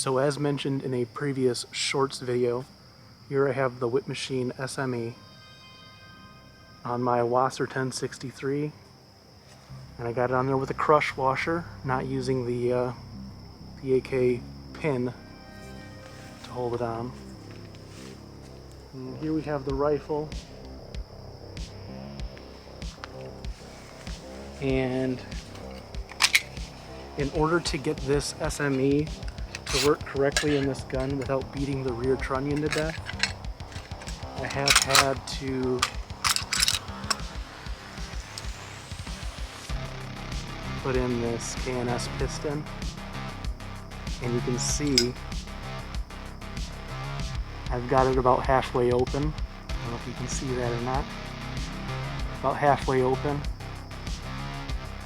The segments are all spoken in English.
So as mentioned in a previous shorts video, here I have the Witt machine SME on my Wasser 1063, and I got it on there with a crush washer, not using the AK pin to hold it on. And here we have the rifle, and in order to get this SME to work correctly in this gun without beating the rear trunnion to death, I have had to put in this K&S piston, and you can see I've got it about halfway open. I don't know if you can see that or not. About halfway open.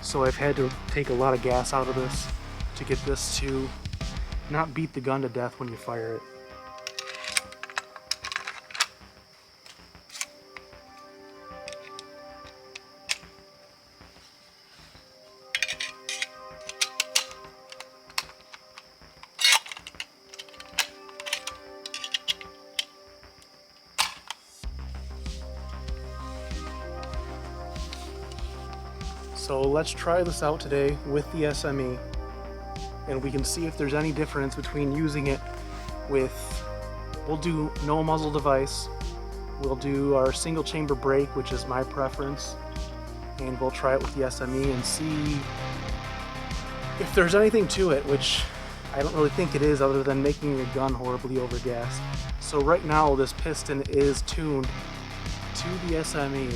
So I've had to take a lot of gas out of this to get this to not beat the gun to death when you fire it. So let's try this out today with the SME, and we can see if there's any difference between using it with, we'll do no muzzle device, we'll do our single chamber brake, which is my preference, and we'll try it with the SME and see if there's anything to it, which I don't really think it is, other than making your gun horribly overgassed. So right now this piston is tuned to the SME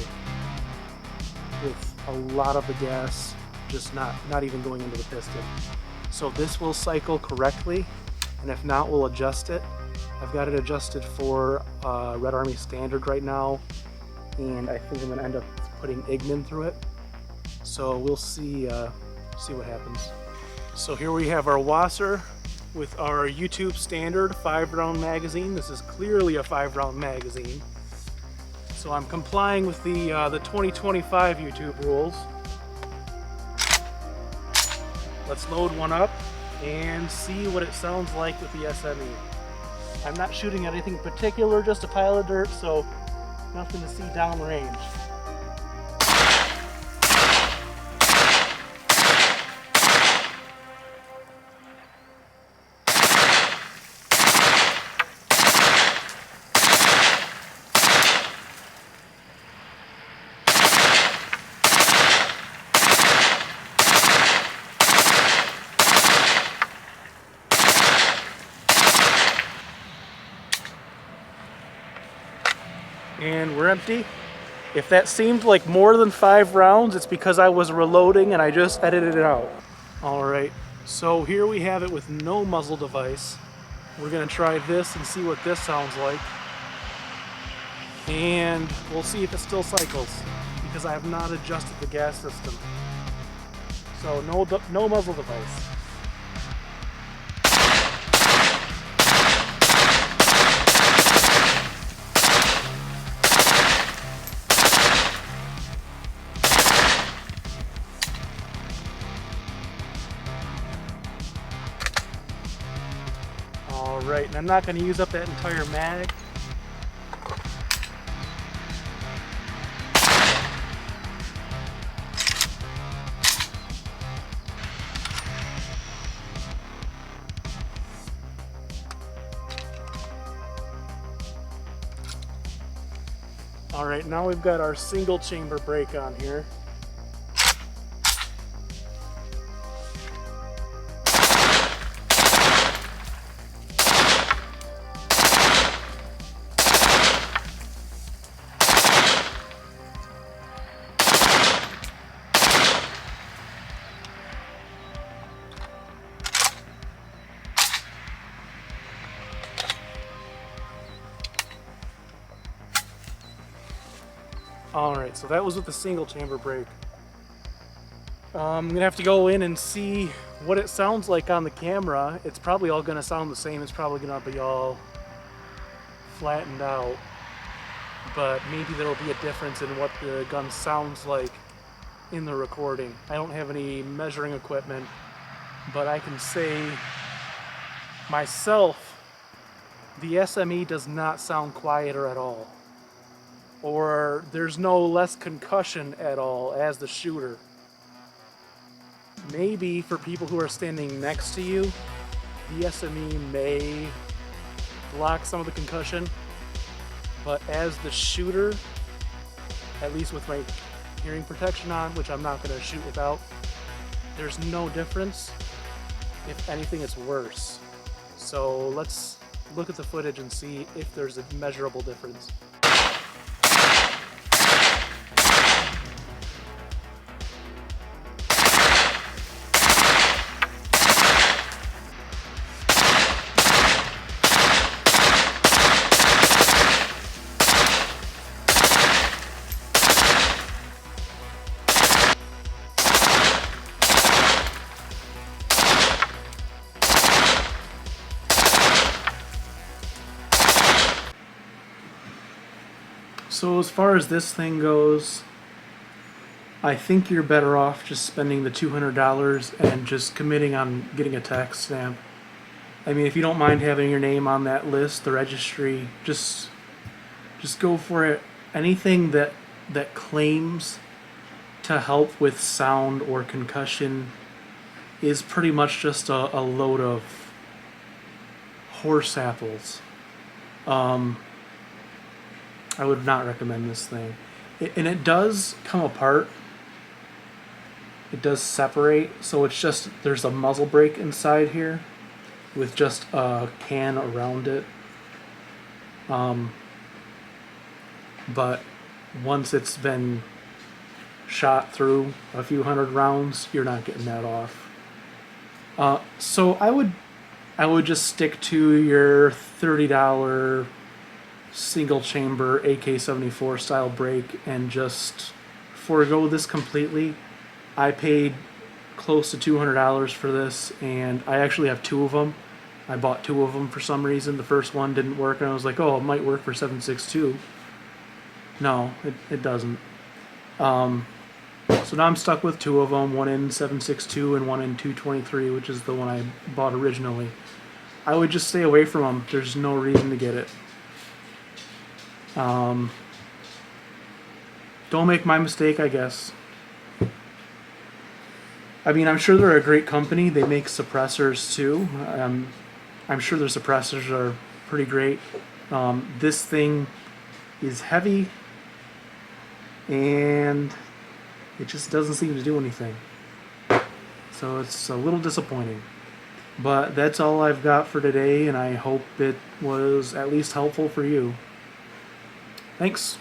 with a lot of the gas just not even going into the piston. So this will cycle correctly, and if not, we'll adjust it. I've got it adjusted for Red Army Standard right now, and I think I'm going to end up putting Ignin through it. So we'll see what happens. So here we have our Wasser with our YouTube Standard 5-round magazine. This is clearly a 5-round magazine. So I'm complying with the 2025 YouTube rules. Let's load one up and see what it sounds like with the SME. I'm not shooting at anything particular, just a pile of dirt, so nothing to see downrange. And we're empty. If that seemed like more than 5 rounds, it's because I was reloading and I just edited it out. Alright, so here we have it with no muzzle device. We're gonna try this and see what this sounds like. And we'll see if it still cycles, because I have not adjusted the gas system. So no muzzle device. Alright, and I'm not going to use up that entire mag. Alright, now we've got our single chamber brake on here. Alright, so that was with the single chamber brake. I'm going to have to go in and see what it sounds like on the camera. It's probably all going to sound the same. It's probably going to be all flattened out. But maybe there will be a difference in what the gun sounds like in the recording. I don't have any measuring equipment, but I can say myself, the SME does not sound quieter at all. Or there's no less concussion at all as the shooter. Maybe for people who are standing next to you, the SME may block some of the concussion, but as the shooter, at least with my hearing protection on, which I'm not going to shoot without, there's no difference. If anything, it's worse. So let's look at the footage and see if there's a measurable difference. So as far as this thing goes, I think you're better off just spending the $200 and just committing on getting a tax stamp. I mean, if you don't mind having your name on that list, the registry, just go for it. Anything that claims to help with sound or concussion is pretty much just a load of horse apples. I would not recommend this thing. And it does come apart. It does separate, so it's just, there's a muzzle brake inside here with just a can around it. But once it's been shot through a few hundred rounds, you're not getting that off. So I would just stick to your $30 single chamber AK-74 style brake and just forego this completely. I paid close to $200 for this, and I actually have two of them. I bought two of them for some reason. The first one didn't work, and I was like, oh, it might work for 7.62. No, it doesn't. So now I'm stuck with two of them, one in 7.62 and one in 223, which is the one I bought originally. I would just stay away from them. There's no reason to get it. Don't make my mistake, I guess. I mean, I'm sure they're a great company. They make suppressors too. I'm sure their suppressors are pretty great. This thing is heavy, and it just doesn't seem to do anything. So it's a little disappointing. But that's all I've got for today, and I hope it was at least helpful for you. Thanks.